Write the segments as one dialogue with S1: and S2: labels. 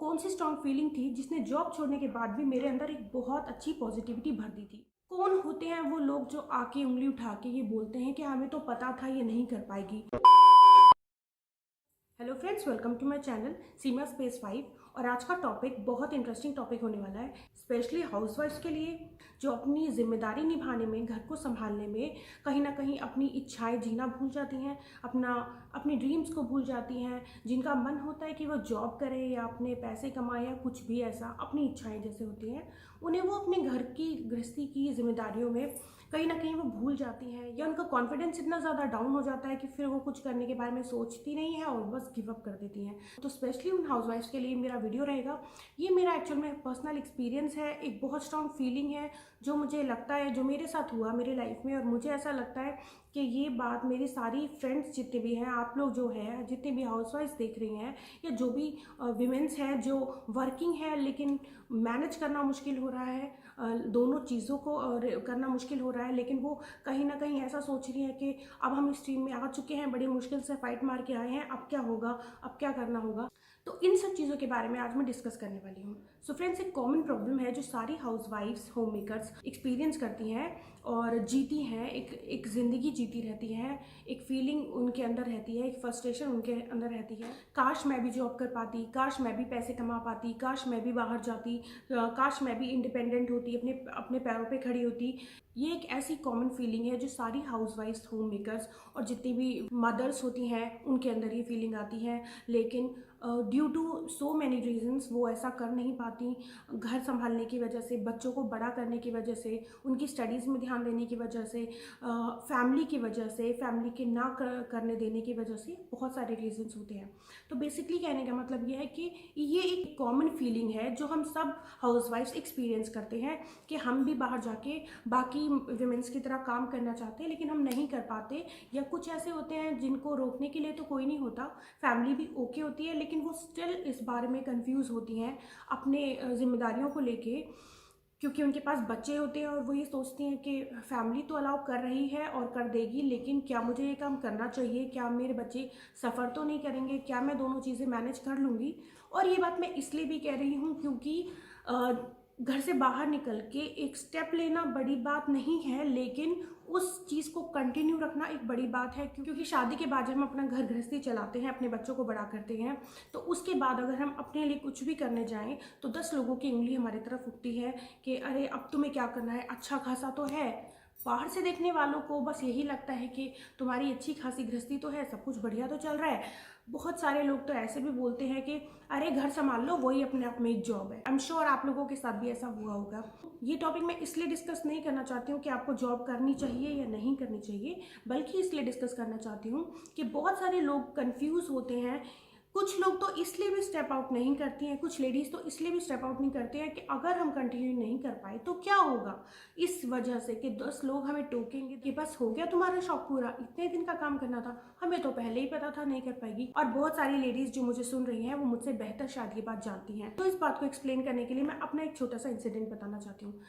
S1: कौन सी strong feeling थी जिसने जॉब छोड़ने के बाद भी मेरे अंदर एक बहुत अच्छी पॉजिटिविटी भर दी थी। कौन होते हैं वो लोग जो आके उंगली उठा के ये बोलते हैं कि हमें तो पता था ये नहीं कर पाएगी। Hello friends, welcome to my channel Seema space 5। और आज का टॉपिक बहुत इंटरेस्टिंग टॉपिक होने वाला है, स्पेशली हाउसवाइफ्स के लिए जो अपनी जिम्मेदारी निभाने में, घर को संभालने में कहीं ना कहीं अपनी इच्छाएं जीना भूल जाती हैं, अपनी ड्रीम्स को भूल जाती हैं। जिनका मन होता है कि वो जॉब करे या अपने पैसे कमाए या कुछ भी ऐसा, अपनी इच्छाएं जैसे होती हैं, उन्हें वो अपने घर की गृहस्थी की जिम्मेदारियों में कहीं ना कहीं वो भूल जाती हैं, या उनका कॉन्फिडेंस इतना ज़्यादा डाउन हो जाता है कि फिर वो कुछ करने के बारे में सोचती नहीं है और बस गिव अप कर देती हैं। तो स्पेशली उन हाउसवाइफ्स के लिए मेरा वीडियो रहेगा। ये मेरा एक्चुअल में पर्सनल एक्सपीरियंस है, एक बहुत स्ट्रॉन्ग फीलिंग है जो मुझे लगता है, जो मेरे साथ हुआ मेरी लाइफ में। और मुझे ऐसा लगता है कि ये बात मेरी सारी फ्रेंड्स जितने भी हैं, आप लोग जो है जितने भी हाउसवाइफ्स देख रही हैं, या जो भी विमेंस हैं जो वर्किंग है लेकिन मैनेज करना मुश्किल हो रहा है, दोनों चीज़ों को करना मुश्किल हो रहा है, लेकिन वो कहीं ना कहीं ऐसा सोच रही है कि अब हम इस टीम में आ चुके हैं, बड़ी मुश्किल से फाइट मार के आए हैं, अब क्या होगा, अब क्या करना होगा। तो इन सब चीज़ों के बारे में आज मैं डिस्कस करने वाली हूँ। सो फ्रेंड्स, एक कॉमन प्रॉब्लम है जो सारी हाउसवाइफ्स, होम मेकर्स एक्सपीरियंस करती हैं और जीती हैं, एक ज़िंदगी जीती रहती हैं, एक फीलिंग उनके अंदर रहती है, एक फ्रस्ट्रेशन उनके अंदर रहती है। काश मैं भी जॉब कर पाती, काश मैं भी पैसे कमा पाती, काश मैं भी बाहर जाती, काश मैं भी इंडिपेंडेंट होती, अपने अपने पैरों पे खड़ी होती। ये एक ऐसी कॉमन फीलिंग है जो सारी हाउसवाइफ्स, होम मेकर्स और जितनी भी मदर्स होती हैं उनके अंदर ये फीलिंग आती है। लेकिन due to so many reasons वो ऐसा कर नहीं पाती। घर संभालने की वजह से, बच्चों को बड़ा करने की वजह से, उनकी स्टडीज़ में ध्यान देने की वजह से, फैमिली की वजह से, फैमिली के ना करने देने की वजह से बहुत सारे रीजंस होते हैं। तो बेसिकली कहने का मतलब ये है कि ये एक कॉमन फीलिंग है जो हम सब हाउसवाइफ्स एक्सपीरियंस करते हैं कि हम भी बाहर जाके बाकी विमेंस की तरह काम करना चाहते हैं लेकिन हम नहीं कर पाते, या कुछ ऐसे होते हैं जिनको रोकने के लिए तो कोई नहीं होता, फैमिली भी ओके होती है, लेकिन वो स्टिल इस बारे में कंफ्यूज होती हैं अपने जिम्मेदारियों को लेके, क्योंकि उनके पास बच्चे होते हैं और वो ये सोचती हैं कि फैमिली तो अलाउ कर रही है और कर देगी, लेकिन क्या मुझे ये काम करना चाहिए, क्या मेरे बच्चे सफ़र तो नहीं करेंगे, क्या मैं दोनों चीज़ें मैनेज कर लूँगी। और ये बात मैं इसलिए भी कह रही हूँ क्योंकि घर से बाहर निकल के एक स्टेप लेना बड़ी बात नहीं है, लेकिन उस चीज़ को कंटिन्यू रखना एक बड़ी बात है। क्योंकि शादी के बाद जब हम अपना घर गृहस्थी चलाते हैं, अपने बच्चों को बड़ा करते हैं, तो उसके बाद अगर हम अपने लिए कुछ भी करने जाएं तो 10 लोगों की उंगली हमारी तरफ उठती है कि अरे अब तुम्हें क्या करना है, अच्छा खासा तो है। बाहर से देखने वालों को बस यही लगता है कि तुम्हारी अच्छी खासी गृहस्थी तो है, सब कुछ बढ़िया तो चल रहा है। बहुत सारे लोग तो ऐसे भी बोलते हैं कि अरे घर संभाल लो, वही अपने आप में एक जॉब है। आई एम श्योर आप लोगों के साथ भी ऐसा हुआ होगा। ये टॉपिक मैं इसलिए डिस्कस नहीं करना चाहती हूँ कि आपको जॉब करनी चाहिए या नहीं करनी चाहिए, बल्कि इसलिए डिस्कस करना चाहती हूँ कि बहुत सारे लोग कंफ्यूज होते हैं। कुछ लोग तो इसलिए भी स्टेप आउट नहीं करती हैं, कुछ लेडीज़ तो इसलिए भी स्टेप आउट नहीं करते हैं कि अगर हम कंटिन्यू नहीं कर पाए तो क्या होगा, इस वजह से कि 10 लोग हमें टोकेंगे कि बस हो गया तुम्हारा शौक पूरा, इतने दिन का काम करना था, हमें तो पहले ही पता था नहीं कर पाएगी। और बहुत सारी लेडीज़ जो मुझे सुन रही हैं वो मुझसे बेहतर शायद ये बात जानती हैं। तो इस बात को एक्सप्लेन करने के लिए मैं अपना एक छोटा सा इंसिडेंट बताना चाहती हूँ।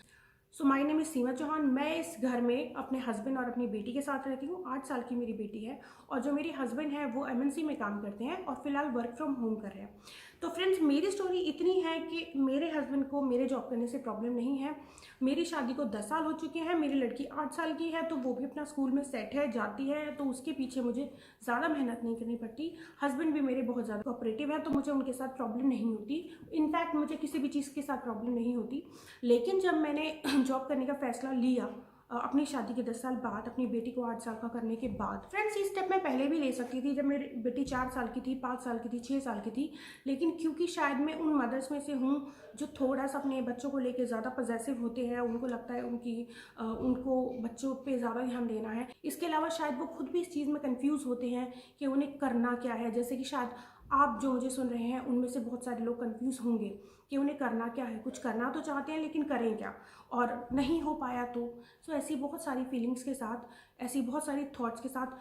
S1: सो माय नेम इज़ सीमा चौहान। मैं इस घर में अपने हस्बैंड और अपनी बेटी के साथ रहती हूँ। 8 साल की मेरी बेटी है और जो मेरे हस्बैंड है वो एमएनसी में काम करते हैं और फिलहाल वर्क फ्रॉम होम कर रहे हैं। तो फ्रेंड्स, मेरी स्टोरी इतनी है कि मेरे हस्बैंड को मेरे जॉब करने से प्रॉब्लम नहीं है। मेरी शादी को 10 साल हो चुके हैं, मेरी लड़की 8 साल की है, तो वो भी अपना स्कूल में सेट है, जाती है, तो उसके पीछे मुझे ज़्यादा मेहनत नहीं करनी पड़ती। हस्बैंड भी मेरे बहुत ज़्यादा कोऑपरेटिव है, तो मुझे उनके साथ प्रॉब्लम नहीं होती। इनफैक्ट मुझे किसी भी चीज़ के साथ प्रॉब्लम नहीं होती। लेकिन जब मैंने जॉब करने का फैसला लिया अपनी शादी के 10 साल बाद, अपनी बेटी को 8 साल का करने के बाद, फ्रेंड्स ये स्टेप मैं पहले भी ले सकती थी, जब मेरी बेटी 4 साल की थी, 5 साल की थी, 6 साल की थी। लेकिन क्योंकि शायद मैं उन मदर्स में से हूँ जो थोड़ा सा अपने बच्चों को लेकर ज़्यादा पॉजेसिव होते हैं, उनको लगता है उनको बच्चों पे ज़्यादा ध्यान देना है। इसके अलावा शायद वो खुद भी इस चीज़ में कन्फ्यूज़ होते हैं कि उन्हें करना क्या है। जैसे कि शायद आप जो मुझे सुन रहे हैं उनमें से बहुत सारे लोग कंफ्यूज होंगे कि उन्हें करना क्या है, कुछ करना तो चाहते हैं लेकिन करें क्या, और नहीं हो पाया तो। सो ऐसी बहुत सारी फीलिंग्स के साथ, ऐसी बहुत सारी थॉट्स के साथ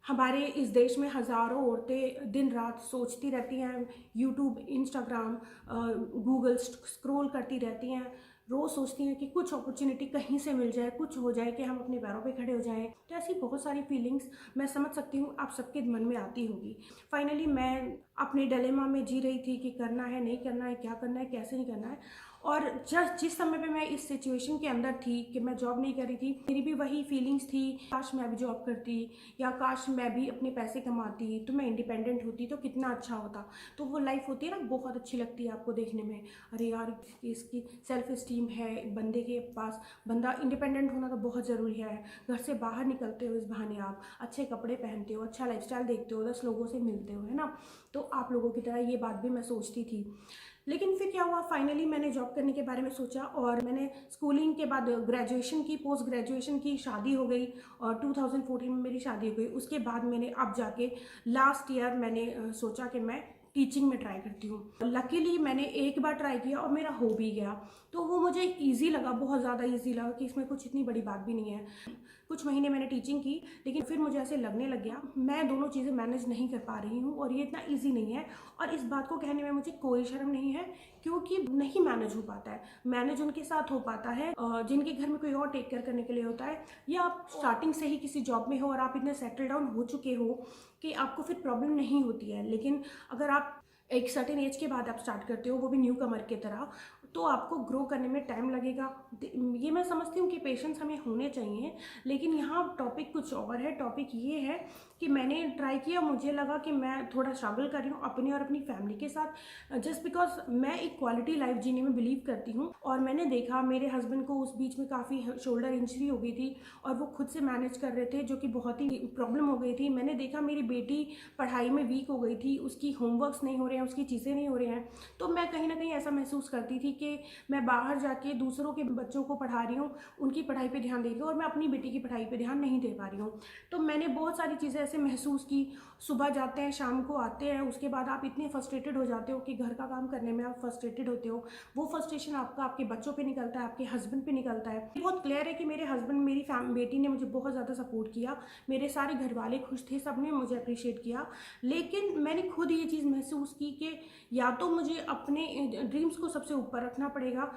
S1: हमारे इस देश में हज़ारों औरतें दिन रात सोचती रहती हैं, यूट्यूब, इंस्टाग्राम, गूगल स्क्रॉल करती रहती हैं, रोज़ सोचती हैं कि कुछ अपॉर्चुनिटी कहीं से मिल जाए, कुछ हो जाए कि हम अपने पैरों पे खड़े हो जाएं। तो ऐसी बहुत सारी फीलिंग्स मैं समझ सकती हूँ आप सबके मन में आती होगी। फाइनली मैं अपने डिलेमा में जी रही थी कि करना है नहीं करना है, क्या करना है कैसे नहीं करना है। और जिस समय पे मैं इस सिचुएशन के अंदर थी कि मैं जॉब नहीं कर रही थी, मेरी भी वही फीलिंग्स थी, काश मैं भी जॉब करती या काश मैं भी अपने पैसे कमाती तो मैं इंडिपेंडेंट होती तो कितना अच्छा होता। तो वो लाइफ होती है ना, बहुत अच्छी लगती है आपको देखने में, अरे यार इसकी सेल्फ इस्टीम है बंदे के पास, बंदा इंडिपेंडेंट होना तो बहुत ज़रूरी है। घर से बाहर निकलते हो इस बहाने, आप अच्छे कपड़े पहनते हो, अच्छा लाइफस्टाइल देखते हो, 10 लोगों से मिलते हो, है ना। तो आप लोगों की तरह ये बात भी मैं सोचती थी। लेकिन फिर क्या हुआ, फाइनली मैंने जॉब करने के बारे में सोचा और मैंने स्कूलिंग के बाद ग्रेजुएशन की, पोस्ट ग्रेजुएशन की, शादी हो गई और 2014 में मेरी शादी हो गई। उसके बाद मैंने अब जाके लास्ट ईयर मैंने सोचा कि मैं टीचिंग में ट्राई करती हूँ। लकीली मैंने एक बार ट्राई किया और मेरा हो भी गया, तो वो मुझे ईजी लगा, बहुत ज़्यादा ईजी लगा कि इसमें कुछ इतनी बड़ी बात भी नहीं है। कुछ महीने मैंने टीचिंग की, लेकिन फिर मुझे ऐसे लगने लग गया मैं दोनों चीज़ें मैनेज नहीं कर पा रही हूँ और ये इतना ईजी नहीं है। और इस बात को कहने में मुझे कोई शर्म नहीं है, क्योंकि नहीं मैनेज हो पाता है। मैनेज उनके साथ हो पाता है जिनके घर में कोई और टेक केयर करने के लिए होता है, या आप स्टार्टिंग से ही किसी जॉब में हो और आप इतने सेटल डाउन हो चुके हो कि आपको फिर प्रॉब्लम नहीं होती है। लेकिन अगर आप एक सर्टेन एज के बाद आप स्टार्ट करते हो, वो भी न्यू कमर की तरह, तो आपको ग्रो करने में टाइम लगेगा। ये मैं समझती हूँ कि पेशेंस हमें होने चाहिए, लेकिन यहाँ टॉपिक कुछ और है। टॉपिक ये है कि मैंने ट्राई किया, मुझे लगा कि मैं थोड़ा स्ट्रगल कर रही हूँ अपने और अपनी फैमिली के साथ, जस्ट बिकॉज मैं एक क्वालिटी लाइफ जीने में बिलीव करती हूँ। और मैंने देखा मेरे हस्बैंड को उस बीच में काफ़ी शोल्डर इंजरी हो गई थी और वो खुद से मैनेज कर रहे थे, जो कि बहुत ही प्रॉब्लम हो गई थी। मैंने देखा मेरी बेटी पढ़ाई में वीक हो गई थी, उसकी होमवर्क्स नहीं हो रहे हैं, उसकी चीज़ें नहीं हो रही हैं। तो मैं कहीं ना कहीं ऐसा महसूस करती थी कि मैं बाहर जाके दूसरों के बच्चों को पढ़ा रही हूँ, उनकी पढ़ाई पे ध्यान दे रही हूँ और मैं अपनी बेटी की पढ़ाई पे ध्यान नहीं दे पा रही हूँ। तो मैंने बहुत सारी चीज़ें ऐसे महसूस की। सुबह जाते हैं, शाम को आते हैं, उसके बाद आप इतने फ्रस्ट्रेटेड हो जाते हो कि घर का काम करने में आप फ्रस्ट्रेटेड होते हो। वो फ्रस्ट्रेशन आपका आपके बच्चों पे निकलता है, आपके हस्बैंड पे निकलता है। बहुत क्लियर है कि मेरे हस्बैंड, मेरी बेटी ने मुझे बहुत ज़्यादा सपोर्ट किया, मेरे सारे घर वाले खुश थे, सब ने मुझे अप्रिशिएट किया। लेकिन मैंने खुद ये चीज़ महसूस की कि या तो मुझे अपने ड्रीम्स को सबसे ऊपर रखना पड़ेगा,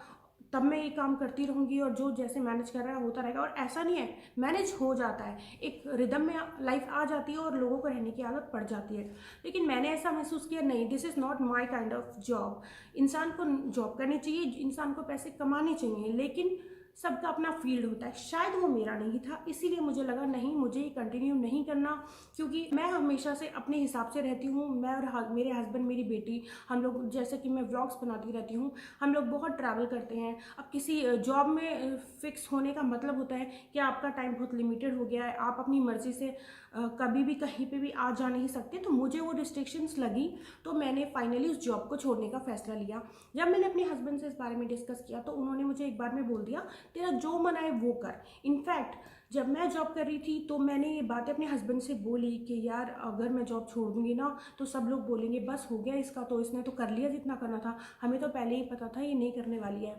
S1: तब मैं ये काम करती रहूँगी और जो जैसे मैनेज कर रहा है होता रहेगा। और ऐसा नहीं है, मैनेज हो जाता है, एक रिदम में लाइफ आ जाती है और लोगों को रहने की आदत पड़ जाती है। लेकिन मैंने ऐसा महसूस किया, नहीं, this is not my kind of job. इंसान को जॉब करनी चाहिए, इंसान को पैसे कमाने चाहिए, लेकिन सबका अपना फील्ड होता है। शायद वो मेरा नहीं था, इसीलिए मुझे लगा नहीं, मुझे ये कंटिन्यू नहीं करना, क्योंकि मैं हमेशा से अपने हिसाब से रहती हूँ। मैं और मेरे हस्बैंड, मेरी बेटी, हम लोग, जैसे कि मैं व्लॉग्स बनाती रहती हूँ, हम लोग बहुत ट्रैवल करते हैं। अब किसी जॉब में फिक्स होने का मतलब होता है कि आपका टाइम बहुत लिमिटेड हो गया है, आप अपनी मर्जी से कभी भी कहीं पे भी आ जा नहीं सकते। तो मुझे वो रिस्ट्रिक्शंस लगी, तो मैंने फाइनली उस जॉब को छोड़ने का फैसला लिया। जब मैंने अपने हस्बैंड से इस बारे में डिस्कस किया तो उन्होंने मुझे एक बार में बोल दिया, तेरा जो मन आए वो कर। इनफैक्ट जब मैं जॉब कर रही थी तो मैंने ये बातें अपने हस्बैंड से बोली कि यार अगर मैं जॉब छोड़ दूंगी ना तो सब लोग बोलेंगे बस हो गया इसका, तो इसने तो कर लिया जितना करना था, हमें तो पहले ही पता था ये नहीं करने वाली है।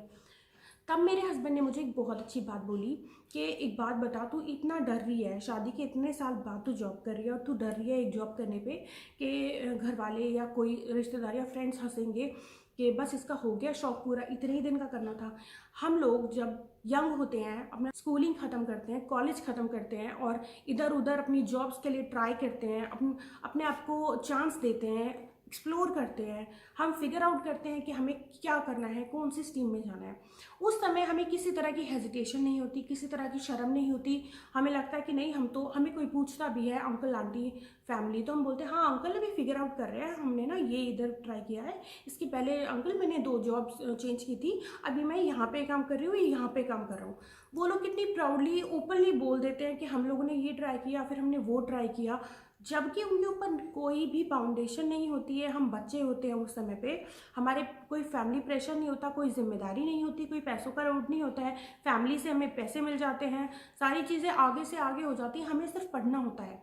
S1: तब मेरे हस्बैंड ने मुझे एक बहुत अच्छी बात बोली कि एक बात बता, तू इतना डर रही है, शादी के इतने साल बाद तू जॉब कर रही है और तू डर रही है एक जॉब करने पे कि घर वाले या कोई रिश्तेदार या फ्रेंड्स हंसेंगे कि बस इसका हो गया शौक पूरा, इतने ही दिन का करना था। हम लोग जब यंग होते हैं, अपना स्कूलिंग ख़त्म करते हैं, कॉलेज ख़त्म करते हैं और इधर उधर अपनी जॉब्स के लिए ट्राई करते हैं, अपने आप को चांस देते हैं, एक्सप्लोर करते हैं, हम फिगर आउट करते हैं कि हमें क्या करना है, कौन सी स्ट्रीम में जाना है। उस समय हमें किसी तरह की हेजिटेशन नहीं होती, किसी तरह की शर्म नहीं होती। हमें लगता है कि नहीं, हमें कोई पूछता भी है, अंकल आंटी फैमिली, तो हम बोलते हैं हाँ अंकल अभी फिगर आउट कर रहे हैं, हमने ना ये इधर ट्राई किया है, इसके पहले अंकल मैंने 2 जॉब्स चेंज की थी, अभी मैं यहाँ पे काम कर रही हूँ, यहाँ पे काम कर रहा हूँ। वो लोग कितनी प्राउडली ओपनली बोल देते हैं कि हम लोगों ने ये ट्राई किया, फिर हमने वो ट्राई किया, जबकि उनके ऊपर कोई भी फाउंडेशन नहीं होती है। हम बच्चे होते हैं उस समय पे, हमारे कोई फैमिली प्रेशर नहीं होता, कोई जिम्मेदारी नहीं होती, कोई पैसों का लोड नहीं होता है, फैमिली से हमें पैसे मिल जाते हैं, सारी चीज़ें आगे से आगे हो जाती हैं, हमें सिर्फ पढ़ना होता है,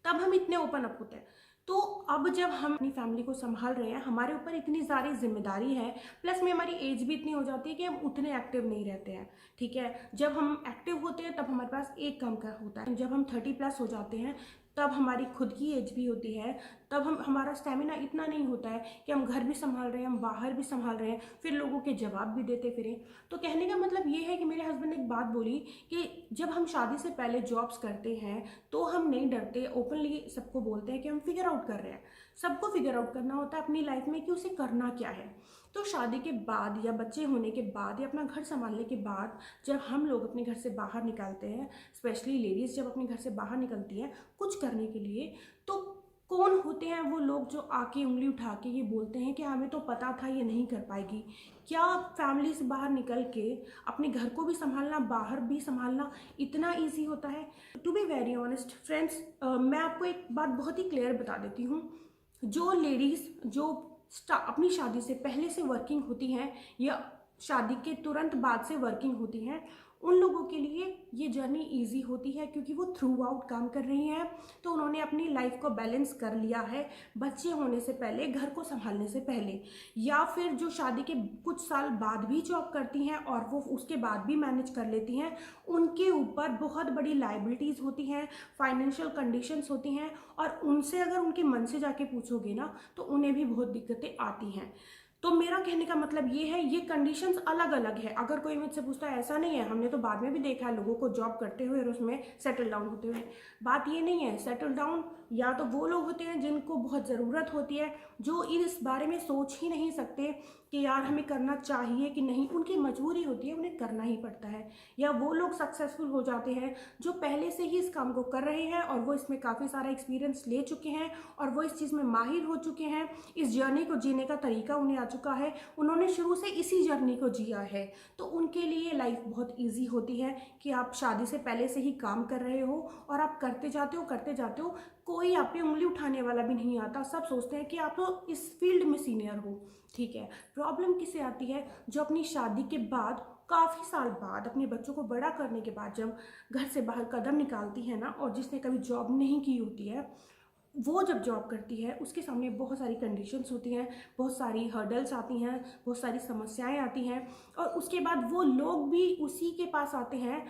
S1: तब हम इतने ओपन अप होते हैं। तो अब जब हम अपनी फैमिली को संभाल रहे हैं, हमारे ऊपर इतनी सारी जिम्मेदारी है, प्लस में हमारी एज भी इतनी हो जाती है कि हम उतने एक्टिव नहीं रहते हैं। ठीक है, जब हम एक्टिव होते हैं तब हमारे पास एक काम का होता है, जब हम 30+ हो जाते हैं तब हमारी खुद की एज भी होती है, तब हम हमारा स्टेमिना इतना नहीं होता है कि हम घर भी संभाल रहे हैं, हम बाहर भी संभाल रहे हैं, फिर लोगों के जवाब भी देते फिरें। तो कहने का मतलब ये है कि मेरे हस्बैंड ने एक बात बोली कि जब हम शादी से पहले जॉब्स करते हैं तो हम नहीं डरते, ओपनली सबको बोलते हैं कि हम फिगर आउट कर रहे हैं। सबको फिगर आउट करना होता है अपनी लाइफ में कि उसे करना क्या है। तो शादी के बाद या बच्चे होने के बाद या अपना घर संभालने के बाद जब हम लोग अपने घर से बाहर निकलते हैं, स्पेशली लेडीज़ जब अपने घर से बाहर निकलती हैं कुछ करने के लिए, तो कौन होते हैं वो लोग जो आके उंगली उठा के ये बोलते हैं कि हमें तो पता था ये नहीं कर पाएगी। क्या फैमिली से बाहर निकल के अपने घर को भी संभालना, बाहर भी संभालना इतना ईजी होता है? To be very honest friends, मैं आपको एक बात बहुत ही क्लियर बता देती हूँ। जो लेडीज़ जो अपनी शादी से पहले से वर्किंग होती हैं या शादी के तुरंत बाद से वर्किंग होती हैं, उन लोगों के लिए ये जर्नी इजी होती है क्योंकि वो थ्रू आउट काम कर रही हैं। तो उन्होंने अपनी लाइफ को बैलेंस कर लिया है बच्चे होने से पहले, घर को संभालने से पहले। या फिर जो शादी के कुछ साल बाद भी जॉब करती हैं और वो उसके बाद भी मैनेज कर लेती हैं, उनके ऊपर बहुत बड़ी लाइबिलिटीज़ होती हैं, फाइनेंशियल कंडीशंस होती हैं, और उनसे अगर उनके मन से जाके पूछोगे ना तो उन्हें भी बहुत दिक्कतें आती हैं। तो मेरा कहने का मतलब ये है, ये कंडीशंस अलग अलग है। अगर कोई मुझसे पूछता है ऐसा नहीं है, हमने तो बाद में भी देखा है लोगों को जॉब करते हुए और उसमें सेटल डाउन होते हुए। बात ये नहीं है, सेटल डाउन या तो वो लोग होते हैं जिनको बहुत ज़रूरत होती है, जो इस बारे में सोच ही नहीं सकते कि यार हमें करना चाहिए कि नहीं, उनकी मजबूरी होती है, उन्हें करना ही पड़ता है। या वो लोग सक्सेसफुल हो जाते हैं जो पहले से ही इस काम को कर रहे हैं और वो इसमें काफ़ी सारा एक्सपीरियंस ले चुके हैं और वो इस चीज़ में माहिर हो चुके हैं, इस जर्नी को जीने का तरीका उन्हें आ चुका है, उन्होंने शुरू से इसी जर्नी को जिया है। तो उनके लिए लाइफ बहुत ईजी होती है कि आप शादी से पहले से ही काम कर रहे हो और आप करते जाते हो, कोई आप पे उंगली उठाने वाला भी नहीं आता। सब सोचते हैं कि आप तो इस फील्ड में सीनियर हो, ठीक है। प्रॉब्लम किसे आती है? जो अपनी शादी के बाद काफ़ी साल बाद अपने बच्चों को बड़ा करने के बाद जब घर से बाहर कदम निकालती है ना, और जिसने कभी जॉब नहीं की होती है, वो जब जॉब करती है उसके सामने बहुत सारी कंडीशंस होती हैं, बहुत सारी हर्डल्स आती हैं, बहुत सारी समस्याएं आती हैं, और उसके बाद वो लोग भी उसी के पास आते हैं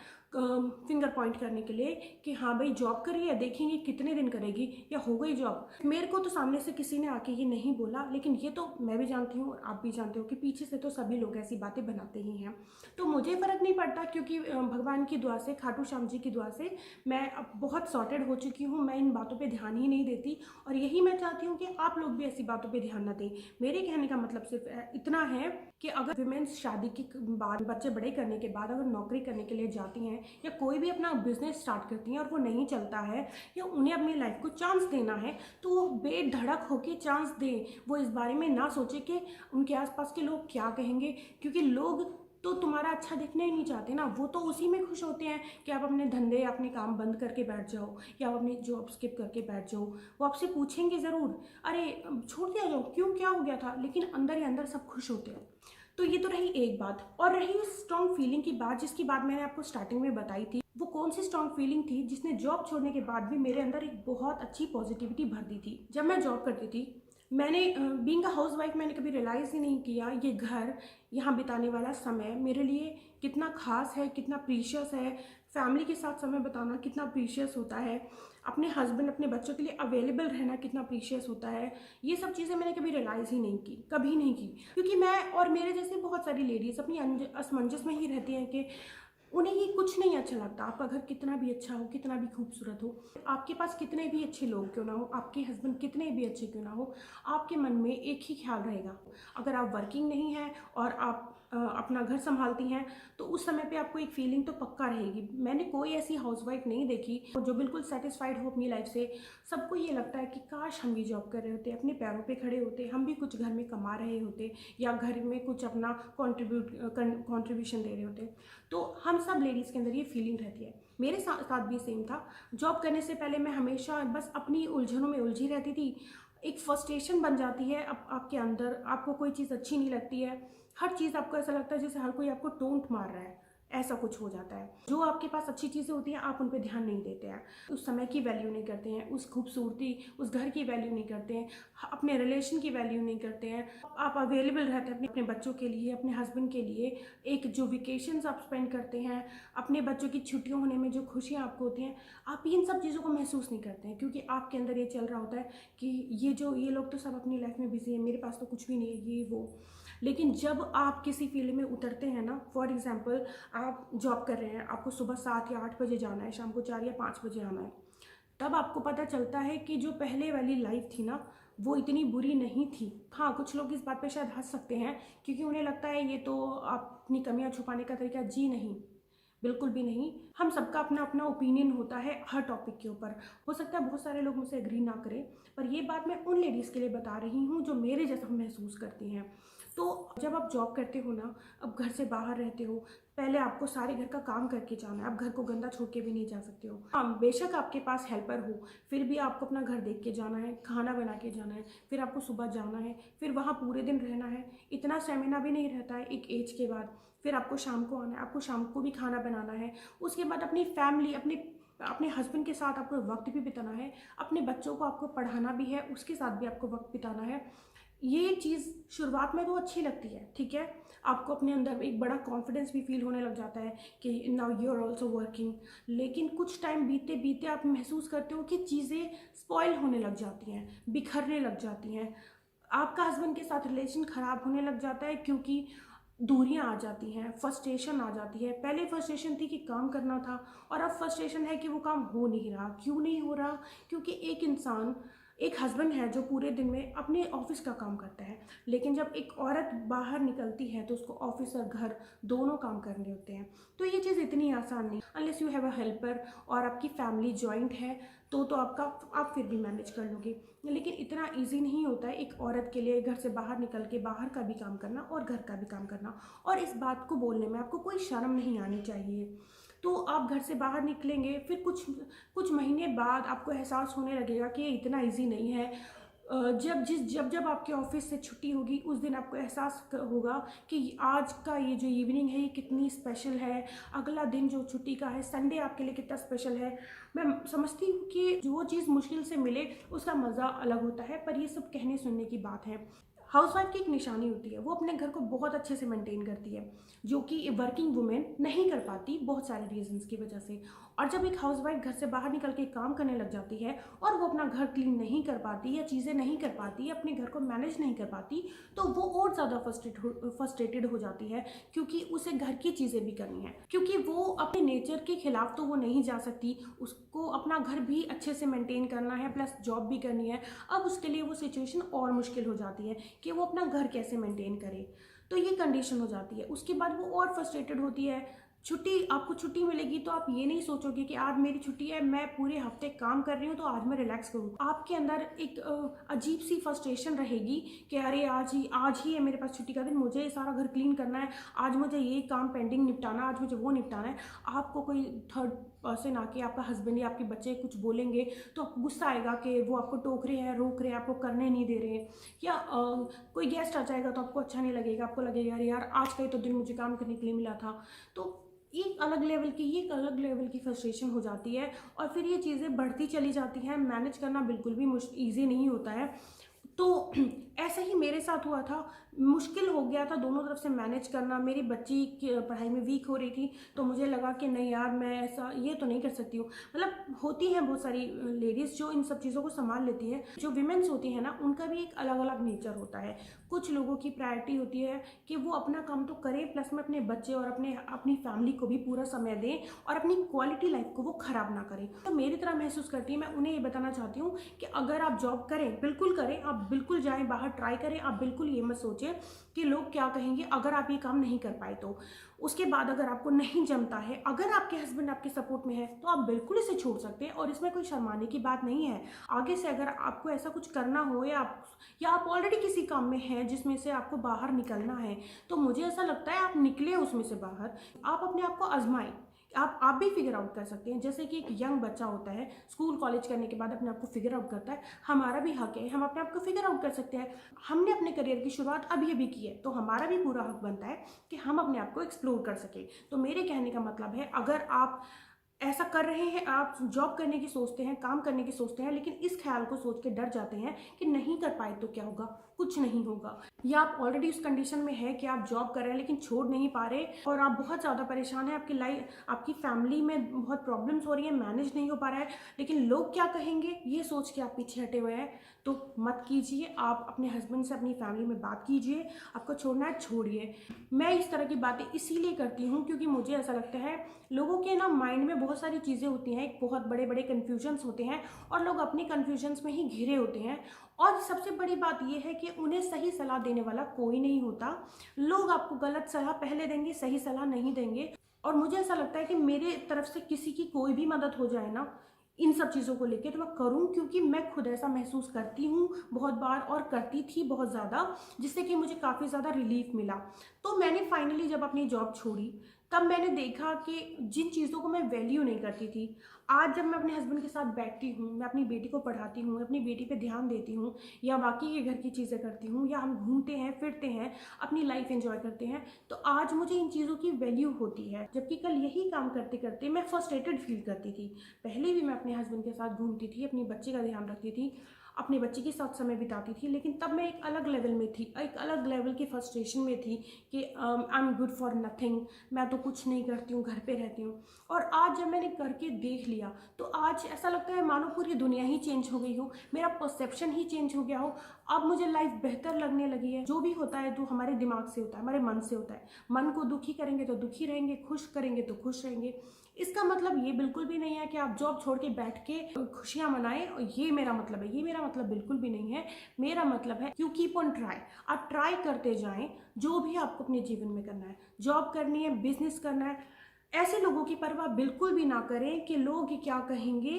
S1: फिंगर पॉइंट करने के लिए कि हाँ भाई जॉब करिए, देखेंगे कितने दिन करेगी या हो गई जॉब। मेरे को तो सामने से किसी ने आके ये नहीं बोला, लेकिन ये तो मैं भी जानती हूँ और आप भी जानते हो कि पीछे से तो सभी लोग ऐसी बातें बनाते ही हैं। तो मुझे फ़र्क नहीं पड़ता क्योंकि भगवान की दुआ से, खाटू श्याम जी की दुआ से मैं अब बहुत सॉर्टेड हो चुकी हूँ। मैं इन बातों पर ध्यान ही नहीं देती और यही मैं चाहती हूँ कि आप लोग भी ऐसी बातों पर ध्यान न दें। मेरे कहने का मतलब सिर्फ इतना है कि अगर विमेंस शादी के बाद, बच्चे बड़े करने के बाद अगर नौकरी करने के लिए जाती हैं या कोई भी अपना बिजनेस स्टार्ट करती हैं और वो नहीं चलता है या उन्हें अपनी लाइफ को चांस देना है, तो वो बेधड़क होके चांस दें। वो इस बारे में ना सोचे कि उनके आसपास के लोग क्या कहेंगे, क्योंकि लोग तो तुम्हारा अच्छा देखना ही नहीं चाहते ना। वो तो उसी में खुश होते हैं कि आप अपने धंधे, अपने काम बंद करके बैठ जाओ या आप अपनी जॉब स्किप करके बैठ जाओ। वो आपसे पूछेंगे ज़रूर, अरे छोड़ दिया जाओ, क्यों, क्या हो गया था, लेकिन अंदर ही अंदर सब खुश होते हैं। तो ये तो रही एक बात। और रही स्ट्रॉन्ग फीलिंग की बात, जिसकी बात मैंने आपको स्टार्टिंग में बताई थी। वो कौन सी स्ट्रॉन्ग फीलिंग थी जिसने जॉब छोड़ने के बाद भी मेरे अंदर एक बहुत अच्छी पॉजिटिविटी भर दी थी? जब मैं जॉब करती थी, मैंने बीइंग अ हाउस वाइफ मैंने कभी रियलाइज़ ही नहीं किया ये घर, यहाँ बिताने वाला समय मेरे लिए कितना खास है, कितना प्रीशियस है। फैमिली के साथ समय बिताना कितना प्रीशियस होता है, अपने हस्बैंड, अपने बच्चों के लिए अवेलेबल रहना कितना प्रीशियस होता है। ये सब चीज़ें मैंने कभी रियलाइज़ ही नहीं की, कभी नहीं की, क्योंकि मैं और मेरे जैसे बहुत सारी लेडीज़ अपनी असमंजस में ही रहती हैं कि उन्हें ये कुछ नहीं अच्छा लगता। आपका घर कितना भी अच्छा हो, कितना भी खूबसूरत हो, आपके पास कितने भी अच्छे लोग क्यों ना हो, आपके हस्बैंड कितने भी अच्छे क्यों ना हो, आपके मन में एक ही ख्याल रहेगा। अगर आप वर्किंग नहीं हैं और आप अपना घर संभालती हैं तो उस समय पे आपको एक फीलिंग तो पक्का रहेगी। मैंने कोई ऐसी हाउसवाइफ नहीं देखी जो बिल्कुल सेटिस्फाइड हो अपनी लाइफ से। सबको ये लगता है कि काश हम भी जॉब कर रहे होते, अपने पैरों पे खड़े होते, हम भी कुछ घर में कमा रहे होते या घर में कुछ अपना कॉन्ट्रीब्यूशन दे रहे होते। तो हम सब लेडीज़ के अंदर ये फीलिंग रहती है। मेरे साथ भी सेम था। जॉब करने से पहले मैं हमेशा बस अपनी उलझनों में उलझी रहती थी। एक फ्रस्ट्रेशन बन जाती है आपके अंदर, आपको कोई चीज़ अच्छी नहीं लगती है, हर चीज़ आपको ऐसा लगता है जैसे हर कोई आपको टोंट मार रहा है। ऐसा कुछ हो जाता है। जो आपके पास अच्छी चीज़ें होती हैं आप उन पे ध्यान नहीं देते हैं, उस समय की वैल्यू नहीं करते हैं, उस खूबसूरती, उस घर की वैल्यू नहीं करते हैं, अपने रिलेशन की वैल्यू नहीं करते हैं। आप अवेलेबल रहते हैं अपने बच्चों के लिए, अपने हस्बैंड के लिए। एक जो वेकेशंस आप स्पेंड करते हैं, अपने बच्चों की छुट्टियों होने में जो खुशियाँ आपको होती हैं, आप इन सब चीज़ों को महसूस नहीं करते हैं, क्योंकि आपके अंदर ये चल रहा होता है कि ये लोग तो सब अपनी लाइफ में बिजी हैं, मेरे पास तो कुछ भी नहीं है, ये वो। लेकिन जब आप किसी फील्ड में उतरते हैं ना, फॉर एग्जांपल आप जॉब कर रहे हैं, आपको सुबह 7 या 8 बजे जाना है, शाम को 4 या 5 बजे आना है, तब आपको पता चलता है कि जो पहले वाली लाइफ थी ना, वो इतनी बुरी नहीं थी। हाँ, कुछ लोग इस बात पे शायद हंस सकते हैं, क्योंकि उन्हें लगता है ये तो आप अपनी कमियां छुपाने का तरीका। जी नहीं, बिल्कुल भी नहीं। हम सबका अपना अपना ओपिनियन होता है हर टॉपिक के ऊपर। हो सकता है बहुत सारे लोग मुझसे एग्री ना करें, पर ये बात मैं उन लेडीज़ के लिए बता रही हूँ जो मेरे जैसा महसूस करती हैं। तो जब आप जॉब करते हो ना, अब घर से बाहर रहते हो, पहले आपको सारे घर का काम करके जाना है, आप घर को गंदा छोड़ के भी नहीं जा सकते हो। हाँ, बेशक आपके पास हेल्पर हो, फिर भी आपको अपना घर देख के जाना है, खाना बना के जाना है, फिर आपको सुबह जाना है, फिर वहाँ पूरे दिन रहना है। इतना स्टेमिना भी नहीं रहता है एक एज के बाद। फिर आपको शाम को आना है, आपको शाम को भी खाना बनाना है। उसके बाद अपनी फैमिली, अपने हस्बैंड के साथ आपको वक्त भी बिताना है, अपने बच्चों को आपको पढ़ाना भी है, उसके साथ भी आपको वक्त बिताना है। ये चीज़ शुरुआत में तो अच्छी लगती है, ठीक है, आपको अपने अंदर एक बड़ा कॉन्फिडेंस भी फील होने लग जाता है कि now you are also working. लेकिन कुछ टाइम बीते बीते आप महसूस करते हो कि चीज़ें स्पॉइल होने लग जाती हैं, बिखरने लग जाती हैं। आपका हस्बैंड के साथ रिलेशन ख़राब होने लग जाता है, क्योंकि दूरियां आ जाती हैं, फ्रस्ट्रेशन आ जाती है। पहले फ्रस्ट्रेशन थी कि काम करना था, और अब फ्रस्ट्रेशन है कि वो काम हो नहीं रहा। क्यों नहीं हो रहा? क्योंकि एक हस्बैंड है जो पूरे दिन में अपने ऑफिस का काम करता है, लेकिन जब एक औरत बाहर निकलती है तो उसको ऑफिस और घर दोनों काम करने होते हैं। तो ये चीज़ इतनी आसान नहीं, unless you have a helper और आपकी फैमिली जॉइंट है तो आप फिर भी मैनेज कर लोगे। लेकिन इतना इजी नहीं होता है एक औरत के लिए घर से बाहर निकल के बाहर का भी काम करना और घर का भी काम करना। और इस बात को बोलने में आपको कोई शर्म नहीं आनी चाहिए। तो आप घर से बाहर निकलेंगे, फिर कुछ महीने बाद आपको एहसास होने लगेगा कि ये इतना इजी नहीं है। जब आपके ऑफिस से छुट्टी होगी, उस दिन आपको एहसास होगा कि आज का ये जो इवनिंग है ये कितनी स्पेशल है, अगला दिन जो छुट्टी का है, संडे आपके लिए कितना स्पेशल है। मैं समझती हूँ कि जो चीज़ मुश्किल से मिले उसका मज़ा अलग होता है, पर ये सब कहने सुनने की बात है। हाउसवाइफ की एक निशानी होती है, वो अपने घर को बहुत अच्छे से मेंटेन करती है, जो कि वर्किंग वुमेन नहीं कर पाती बहुत सारे रीजंस की वजह से। और जब एक हाउसवाइफ घर से बाहर निकल के काम करने लग जाती है और वो अपना घर क्लीन नहीं कर पाती या चीज़ें नहीं कर पाती, अपने घर को मैनेज नहीं कर पाती, तो वो और ज़्यादा फ्रस्ट्रेटेड हो जाती है, क्योंकि उसे घर की चीज़ें भी करनी है, क्योंकि वो अपने नेचर के खिलाफ तो वो नहीं जा सकती, उसको अपना घर भी अच्छे से मेंटेन करना है, प्लस जॉब भी करनी है। अब उसके लिए वो सिचुएशन और मुश्किल हो जाती है कि वो अपना घर कैसे मेंटेन करे। तो ये कंडीशन हो जाती है। उसके बाद वो और फ्रस्ट्रेटेड होती है। आपको छुट्टी मिलेगी तो आप ये नहीं सोचोगे कि आज मेरी छुट्टी है, मैं पूरे हफ्ते काम कर रही हूँ तो आज मैं रिलैक्स करूँ। आपके अंदर एक अजीब सी फ्रस्ट्रेशन रहेगी कि अरे आज ही है मेरे पास छुट्टी का दिन, मुझे ये सारा घर क्लीन करना है, आज मुझे ये काम पेंडिंग निपटाना, आज मुझे वो निपटाना है। आपको कोई थर्ड पर्सन आके, आपका हस्बैंड या आपके बच्चे कुछ बोलेंगे तो आपको गुस्सा आएगा कि वो आपको टोक रहे हैं, रोक रहे हैं, आपको करने नहीं दे रहे हैं। या कोई गेस्ट आ जाएगा तो आपको अच्छा नहीं लगेगा, आपको लगेगा अरे यार आज का ही तो दिन मुझे काम करने के लिए मिला था। तो ये एक अलग लेवल की फ्रस्ट्रेशन हो जाती है, और फिर ये चीज़ें बढ़ती चली जाती हैं। मैनेज करना बिल्कुल भी ईजी नहीं होता है। तो ऐसा ही मेरे साथ हुआ था, मुश्किल हो गया था दोनों तरफ से मैनेज करना। मेरी बच्ची की पढ़ाई में वीक हो रही थी, तो मुझे लगा कि नहीं यार मैं ऐसा ये तो नहीं कर सकती हूँ। मतलब होती हैं बहुत सारी लेडीज़ जो इन सब चीज़ों को संभाल लेती है। जो विमेंस होती हैं ना, उनका भी एक अलग अलग नेचर होता है। कुछ लोगों की प्रायोरिटी होती है कि वो अपना काम तो करें, प्लस में अपने बच्चे और अपनी फैमिली को भी पूरा समय दें और अपनी क्वालिटी लाइफ को वो ख़राब ना करें। तो मेरी तरह महसूस करती है। मैं उन्हें ये बताना चाहती हूँ कि अगर आप जॉब करें, बिल्कुल करें, आप बिल्कुल जाएं बाहर, ट्राई करें। आप बिल्कुल ये मत सोचें कि लोग क्या कहेंगे अगर आप ये काम नहीं कर पाए तो। उसके बाद अगर आपको नहीं जमता है, अगर आपके हस्बैंड आपके सपोर्ट में है, तो आप बिल्कुल इसे छोड़ सकते हैं, और इसमें कोई शर्माने की बात नहीं है। आगे से अगर आपको ऐसा कुछ करना हो, या आप ऑलरेडी किसी काम में हैं जिसमें से आपको बाहर निकलना है, तो मुझे ऐसा लगता है आप निकले उसमें से बाहर। आप अपने आप को आजमाएं। आप भी फिगर आउट कर सकते हैं। जैसे कि एक यंग बच्चा होता है, स्कूल कॉलेज करने के बाद अपने आप को फिगर आउट करता है, हमारा भी हक है, हम अपने आप को फिगर आउट कर सकते हैं। हमने अपने करियर की शुरुआत अभी की है, तो हमारा भी पूरा हक बनता है कि हम अपने आप को एक्सप्लोर कर सकें। तो मेरे कहने का मतलब है, अगर आप ऐसा कर रहे हैं, आप जॉब करने की सोचते हैं, काम करने की सोचते हैं, लेकिन इस ख्याल को सोच के डर जाते हैं कि नहीं कर पाए तो क्या होगा, कुछ नहीं होगा, या आप ऑलरेडी उस कंडीशन में है कि आप जॉब कर रहे हैं लेकिन छोड़ नहीं पा रहे और आप बहुत ज़्यादा परेशान हैं, आपकी लाइफ, आपकी फैमिली में बहुत प्रॉब्लम्स हो रही है, मैनेज नहीं हो पा रहा है, लेकिन लोग क्या कहेंगे ये सोच के आप पीछे हटे हुए हैं, तो मत कीजिए। आप अपने हस्बैंड से, अपनी फैमिली में बात कीजिए, आपको छोड़ना है छोड़िए। मैं इस तरह की बातें इसीलिए करती हूँ क्योंकि मुझे ऐसा लगता है लोगों के ना माइंड में बहुत सारी चीज़ें होती हैं, एक बहुत बड़े बड़े कन्फ्यूजन्स होते हैं और लोग अपनी कन्फ्यूजन्स में ही घिरे होते हैं। और सबसे बड़ी बात यह है कि उन्हें सही सलाह देने वाला कोई नहीं होता। लोग आपको गलत सलाह पहले देंगे, सही सलाह नहीं देंगे। और मुझे ऐसा लगता है कि मेरे तरफ से किसी की कोई भी मदद हो जाए ना इन सब चीज़ों को लेके, तो मैं करूं, क्योंकि मैं खुद ऐसा महसूस करती हूँ बहुत बार और करती थी बहुत ज़्यादा, जिससे कि मुझे काफ़ी ज़्यादा रिलीफ मिला। तो मैंने फाइनली जब अपनी जॉब छोड़ी तब मैंने देखा कि जिन चीज़ों को मैं वैल्यू नहीं करती थी, आज जब मैं अपने हस्बैंड के साथ बैठती हूँ, मैं अपनी बेटी को पढ़ाती हूँ, अपनी बेटी पे ध्यान देती हूँ, या बाकी के घर की चीज़ें करती हूँ, या हम घूमते हैं फिरते हैं, अपनी लाइफ एंजॉय करते हैं, तो आज मुझे इन चीज़ों की वैल्यू होती है। जबकि कल यही काम करते करते मैं फ्रस्ट्रेटेड फील करती थी। पहले भी मैं अपने हस्बैंड के साथ घूमती थी, अपनी बच्चे का ध्यान रखती थी, अपने बच्चे के साथ समय बिताती थी, लेकिन तब मैं एक अलग लेवल में थी, एक अलग लेवल की फ्रस्ट्रेशन में थी कि I am good for nothing, मैं तो कुछ नहीं करती हूँ, घर पे रहती हूँ। और आज जब मैंने करके देख लिया तो आज ऐसा लगता है मानो पूरी दुनिया ही चेंज हो गई हो, मेरा परसेप्शन ही चेंज हो गया हो। अब मुझे लाइफ बेहतर लगने लगी है। जो भी होता है तो हमारे दिमाग से होता है, हमारे मन से होता है। मन को दुखी करेंगे तो दुखी रहेंगे, खुश करेंगे तो खुश रहेंगे। इसका मतलब ये बिल्कुल भी नहीं है कि आप जॉब छोड़ के बैठ के खुशियां मनाएं, ये मेरा मतलब है, ये मेरा मतलब बिल्कुल भी नहीं है। मेरा मतलब है यू कीप ऑन ट्राई, आप ट्राई करते जाएं जो भी आपको अपने जीवन में करना है, जॉब करनी है, बिजनेस करना है। ऐसे लोगों की परवाह बिल्कुल भी ना करें कि लोग क्या कहेंगे,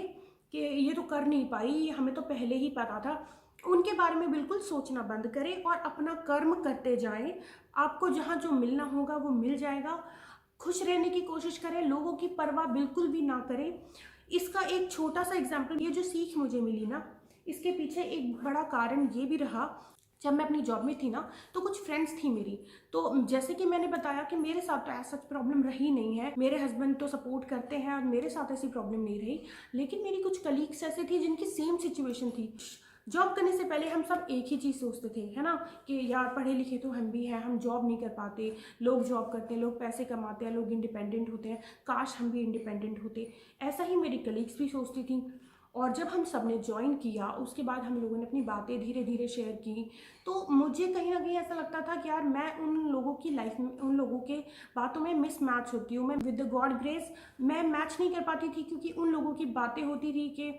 S1: कि ये तो कर नहीं पाई, हमें तो पहले ही पता था। उनके बारे में बिल्कुल सोचना बंद करें और अपना कर्म करते जाएं। आपको जहाँ जो मिलना होगा वो मिल जाएगा। खुश रहने की कोशिश करें, लोगों की परवाह बिल्कुल भी ना करें। इसका एक छोटा सा एग्जाम्पल, ये जो सीख मुझे मिली ना, इसके पीछे एक बड़ा कारण ये भी रहा। जब मैं अपनी जॉब में थी ना तो कुछ फ्रेंड्स थी मेरी, तो जैसे कि मैंने बताया कि मेरे साथ तो ऐसा प्रॉब्लम रही नहीं है, मेरे हस्बैंड तो सपोर्ट करते हैं और मेरे साथ ऐसी प्रॉब्लम नहीं रही। लेकिन मेरी कुछ कलीग्स ऐसे थी जिनकी सेम सिचुएशन थी। जॉब करने से पहले हम सब एक ही चीज़ सोचते थे, है ना, कि यार पढ़े लिखे तो हम भी हैं, हम जॉब नहीं कर पाते, लोग जॉब करते हैं, लोग पैसे कमाते हैं, लोग इंडिपेंडेंट होते हैं, काश हम भी इंडिपेंडेंट होते। ऐसा ही मेरी कलीग्स भी सोचती थी। और जब हम सब ने ज्वाइन किया उसके बाद हम लोगों ने अपनी बातें धीरे धीरे शेयर की, तो मुझे कहीं ना कहीं ऐसा लगता था कि यार मैं उन लोगों की लाइफ में, उन लोगों के बातों में मिस मैच होती हूँ। मैं विद द गॉड ग्रेस मैं मैच नहीं कर पाती थी, क्योंकि उन लोगों की बातें होती थी कि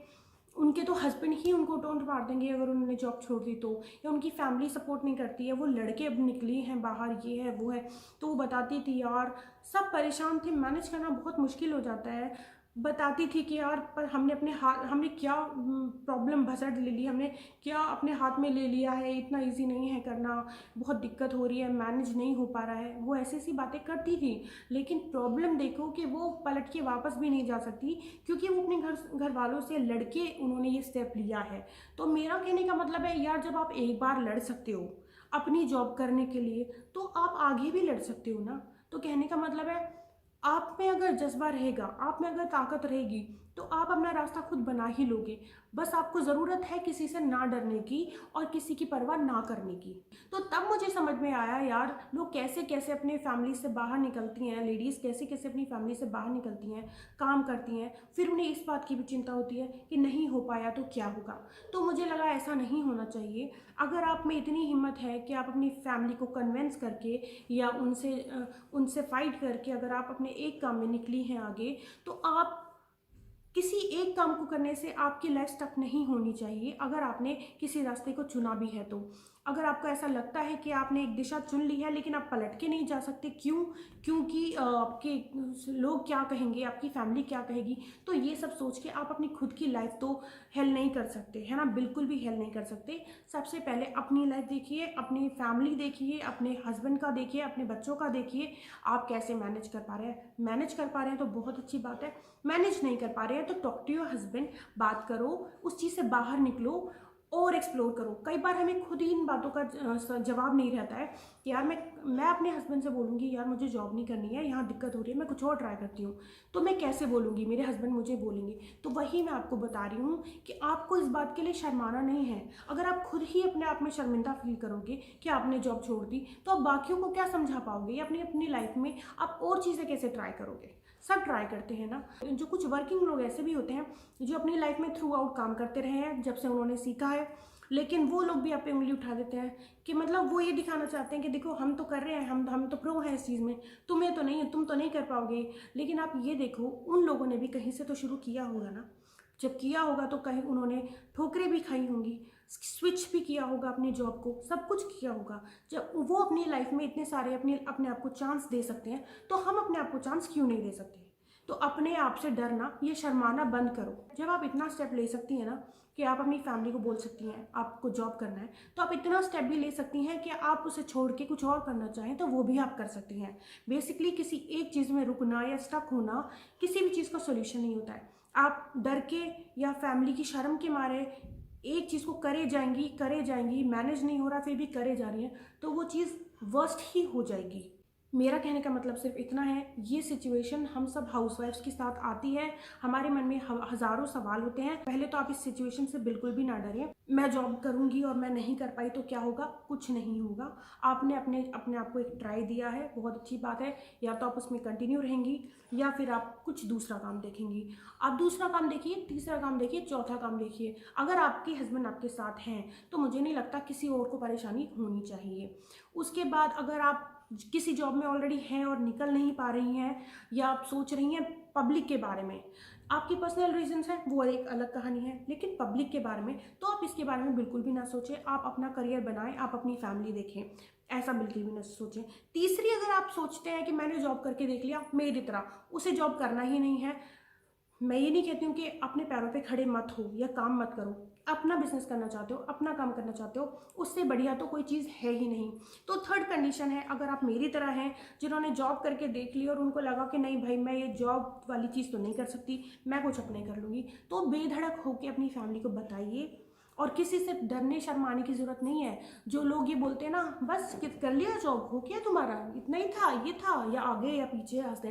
S1: उनके तो हस्बैंड ही उनको टोंट मार देंगे अगर उन्होंने जॉब छोड़ दी तो, या उनकी फैमिली सपोर्ट नहीं करती है, वो लड़के अब निकली हैं बाहर, ये है वो है। तो वो बताती थी यार सब परेशान थे, मैनेज करना बहुत मुश्किल हो जाता है। बताती थी कि यार पर हमने अपने हाथ, हमने क्या प्रॉब्लम भसड़ ले ली, हमने क्या अपने हाथ में ले लिया है, इतना इजी नहीं है करना, बहुत दिक्कत हो रही है, मैनेज नहीं हो पा रहा है। वो ऐसी ऐसी बातें करती थी, लेकिन प्रॉब्लम देखो कि वो पलट के वापस भी नहीं जा सकती, क्योंकि वो अपने घर वालों से लड़के उन्होंने ये स्टेप लिया है। तो मेरा कहने का मतलब है यार, जब आप एक बार लड़ सकते हो अपनी जॉब करने के लिए, तो आप आगे भी लड़ सकते हो ना। तो कहने का मतलब है, आप में अगर जज्बा रहेगा, आप में अगर ताकत रहेगी, तो आप अपना रास्ता खुद बना ही लोगे। बस आपको ज़रूरत है किसी से ना डरने की और किसी की परवाह ना करने की। तो तब मुझे समझ में आया यार, लोग कैसे कैसे अपने फैमिली से बाहर निकलती हैं, लेडीज़ कैसे कैसे अपनी फैमिली से बाहर निकलती हैं, काम करती हैं, फिर उन्हें इस बात की भी चिंता होती है कि नहीं हो पाया तो क्या होगा। तो मुझे लगा ऐसा नहीं होना चाहिए। अगर आप में इतनी हिम्मत है कि आप अपनी फैमिली को कन्विंस करके या उनसे फाइट करके अगर आप अपने एक काम में निकली हैं आगे, तो आप किसी एक काम को करने से आपकी लाइफ स्टक नहीं होनी चाहिए। अगर आपने किसी रास्ते को चुना भी है तो अगर आपको ऐसा लगता है कि आपने एक दिशा चुन ली है लेकिन आप पलट के नहीं जा सकते, क्यों? क्योंकि आपके लोग क्या कहेंगे, आपकी फैमिली क्या कहेगी, तो ये सब सोच के आप अपनी खुद की लाइफ तो हेल नहीं कर सकते, है ना, बिल्कुल भी हेल नहीं कर सकते। सबसे पहले अपनी लाइफ देखिए, अपनी फैमिली देखिए, अपने हस्बैंड का देखिए, अपने बच्चों का देखिए, आप कैसे मैनेज कर पा रहे हैं। मैनेज कर पा रहे हैं तो बहुत अच्छी बात है, मैनेज नहीं कर पा रहे हैं तो टॉक टू योर हस्बैंड, बात करो, उस चीज़ से बाहर निकलो और एक्सप्लोर करो। कई बार हमें खुद ही इन बातों का जवाब नहीं रहता है कि यार मैं अपने हस्बैंड से बोलूँगी यार मुझे जॉब नहीं करनी है, यहाँ दिक्कत हो रही है, मैं कुछ और ट्राई करती हूँ, तो मैं कैसे बोलूँगी, मेरे हस्बैंड मुझे बोलेंगे। तो वही मैं आपको बता रही हूँ कि आपको इस बात के लिए शर्माना नहीं है। अगर आप खुद ही अपने आप में शर्मिंदा फील करोगे कि आपने जॉब छोड़ दी, तो आप बाकियों को क्या समझा पाओगे, या अपनी अपनी लाइफ में आप और चीज़ें कैसे ट्राई करोगे। सब ट्राई करते हैं ना। जो कुछ वर्किंग लोग ऐसे भी होते हैं जो अपनी लाइफ में थ्रू आउट काम करते रहे हैं जब से उन्होंने सीखा है, लेकिन वो लोग भी आप पे उंगली उठा देते हैं कि मतलब वो ये दिखाना चाहते हैं कि देखो हम तो कर रहे हैं, हम तो प्रो हैं इस चीज़ में, तुम्हें तो नहीं, तुम तो नहीं कर पाओगे। लेकिन आप ये देखो उन लोगों ने भी कहीं से तो शुरू किया होगा ना। जब किया होगा तो कहीं उन्होंने ठोकरें भी खाई होंगी, स्विच भी किया होगा अपनी जॉब को, सब कुछ किया होगा। जब वो अपनी लाइफ में इतने सारे अपने आप को चांस दे सकते हैं, तो हम अपने आप को चांस क्यों नहीं दे सकते। तो अपने आप से डरना, ये शर्माना बंद करो। जब आप इतना स्टेप ले सकती हैं ना कि आप अपनी फैमिली को बोल सकती हैं आपको जॉब करना है, तो आप इतना स्टेप भी ले सकती हैं कि आप उसे छोड़ के कुछ और करना चाहें तो वो भी आप कर सकती हैं। बेसिकली किसी एक चीज़ में रुकना या स्टक होना किसी भी चीज़ का सोल्यूशन नहीं होता है। आप डर के या फैमिली की शर्म के मारे एक चीज़ को करे जाएंगी, मैनेज नहीं हो रहा फिर भी करे जा रही हैं, तो वो चीज़ वर्स्ट ही हो जाएगी। मेरा कहने का मतलब सिर्फ इतना है, ये सिचुएशन हम सब हाउसवाइफ्स के साथ आती है। हमारे मन में हज़ारों सवाल होते हैं। पहले तो आप इस सिचुएशन से बिल्कुल भी ना डरें। मैं जॉब करूंगी और मैं नहीं कर पाई तो क्या होगा, कुछ नहीं होगा। आपने अपने आप को एक ट्राई दिया है, बहुत अच्छी बात है। या तो आप उसमें कंटिन्यू रहेंगी या फिर आप कुछ दूसरा काम देखेंगी। आप दूसरा काम देखिए, तीसरा काम देखिए, चौथा काम देखिए। अगर आपके हस्बैंड आपके साथ हैं तो मुझे नहीं लगता किसी और को परेशानी होनी चाहिए। उसके बाद अगर आप किसी जॉब में ऑलरेडी हैं और निकल नहीं पा रही हैं, या आप सोच रही हैं पब्लिक के बारे में, आपकी पर्सनल रीजंस हैं वो एक अलग कहानी है, लेकिन पब्लिक के बारे में तो आप इसके बारे में बिल्कुल भी ना सोचें। आप अपना करियर बनाएं, आप अपनी फैमिली देखें, ऐसा बिल्कुल भी ना सोचें। तीसरी, अगर आप सोचते हैं कि मैंने जॉब करके देख लिया, मेरी तरह उसे जॉब करना ही नहीं है, मैं ये नहीं कहती हूँ कि अपने पैरों पे खड़े मत हो या काम मत करो। अपना बिजनेस करना चाहते हो, अपना काम करना चाहते हो, उससे बढ़िया तो कोई चीज़ है ही नहीं। तो थर्ड कंडीशन है, अगर आप मेरी तरह हैं जिन्होंने जॉब करके देख ली और उनको लगा कि नहीं भाई मैं ये जॉब वाली चीज़ तो नहीं कर सकती, मैं कुछ अपने कर लूँगी, तो बेधड़क होकर अपनी फैमिली को बताइए। और किसी से डरने शर्माने की ज़रूरत नहीं है। जो लोग ये बोलते हैं ना बस कर लिया जॉब, हो गया तुम्हारा, इतना ही था, ये था, या आगे या पीछे हंसते,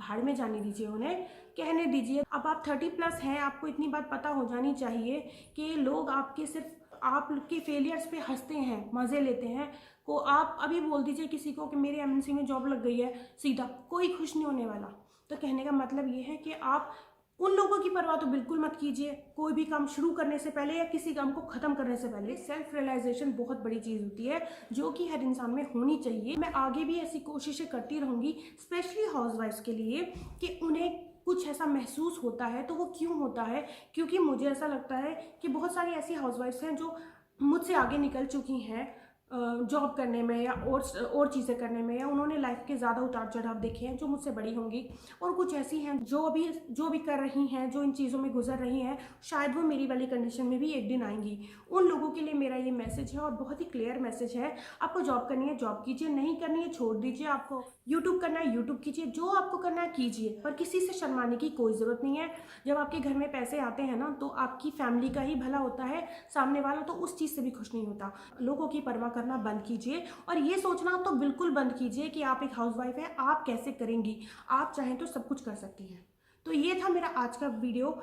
S1: भाड़ में जाने दीजिए, उन्हें कहने दीजिए। अब आप 30+ हैं, आपको इतनी बात पता हो जानी चाहिए कि लोग आपके सिर्फ आपके फेलियर्स पे हंसते हैं, मज़े लेते हैं। को आप अभी बोल दीजिए किसी को कि मेरी एमएनसी में जॉब लग गई है, सीधा कोई खुश नहीं होने वाला। तो कहने का मतलब ये है कि आप उन लोगों की परवाह तो बिल्कुल मत कीजिए। कोई भी काम शुरू करने से पहले या किसी काम को ख़त्म करने से पहले सेल्फ रियलाइजेशन बहुत बड़ी चीज़ होती है, जो कि हर इंसान में होनी चाहिए। मैं आगे भी ऐसी कोशिशें करती रहूँगी, स्पेशली हाउसवाइफ्स के लिए, कि उन्हें कुछ ऐसा महसूस होता है तो वो क्यों होता है, क्योंकि मुझे ऐसा लगता है कि बहुत सारी ऐसी हाउसवाइफ्स हैं जो मुझसे आगे निकल चुकी हैं जॉब करने में या और चीज़ें करने में, या उन्होंने लाइफ के ज़्यादा उतार चढ़ाव देखे हैं, जो मुझसे बड़ी होंगी। और कुछ ऐसी हैं जो भी कर रही हैं, जो इन चीज़ों में गुजर रही हैं, शायद वो मेरी वाली कंडीशन में भी एक दिन आएंगी। उन लोगों के लिए मेरा ये मैसेज है, और बहुत ही क्लियर मैसेज है। आपको जॉब करनी है जॉब कीजिए, नहीं करनी है छोड़ दीजिए। आपको यूट्यूब करना है यूट्यूब कीजिए, जो आपको करना है कीजिए, पर किसी से शर्माने की कोई ज़रूरत नहीं है। जब आपके घर में पैसे आते हैं ना, तो आपकी फैमिली का ही भला होता है, सामने वाला तो उस चीज़ से भी खुश नहीं होता। लोगों की परवाह करना बंद कीजिए, और ये सोचना तो बिल्कुल बंद कीजिए कि आप एक हाउसवाइफ है, आप कैसे करेंगी। आप चाहें तो सब कुछ कर सकती हैं। तो ये था मेरा आज का वीडियो।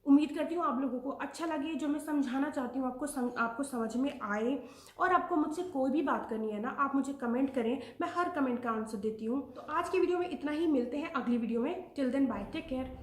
S1: उम्मीद करती हूँ आप लोगों को अच्छा लगे। जो मैं समझाना चाहती हूँ आपको समझ में आए। और आपको मुझसे कोई भी बात करनी है ना, आप मुझे कमेंट करें, मैं हर कमेंट का आंसर देती हूँ। तो आज की वीडियो में इतना ही, मिलते हैं अगली वीडियो में। Till then bye, take care.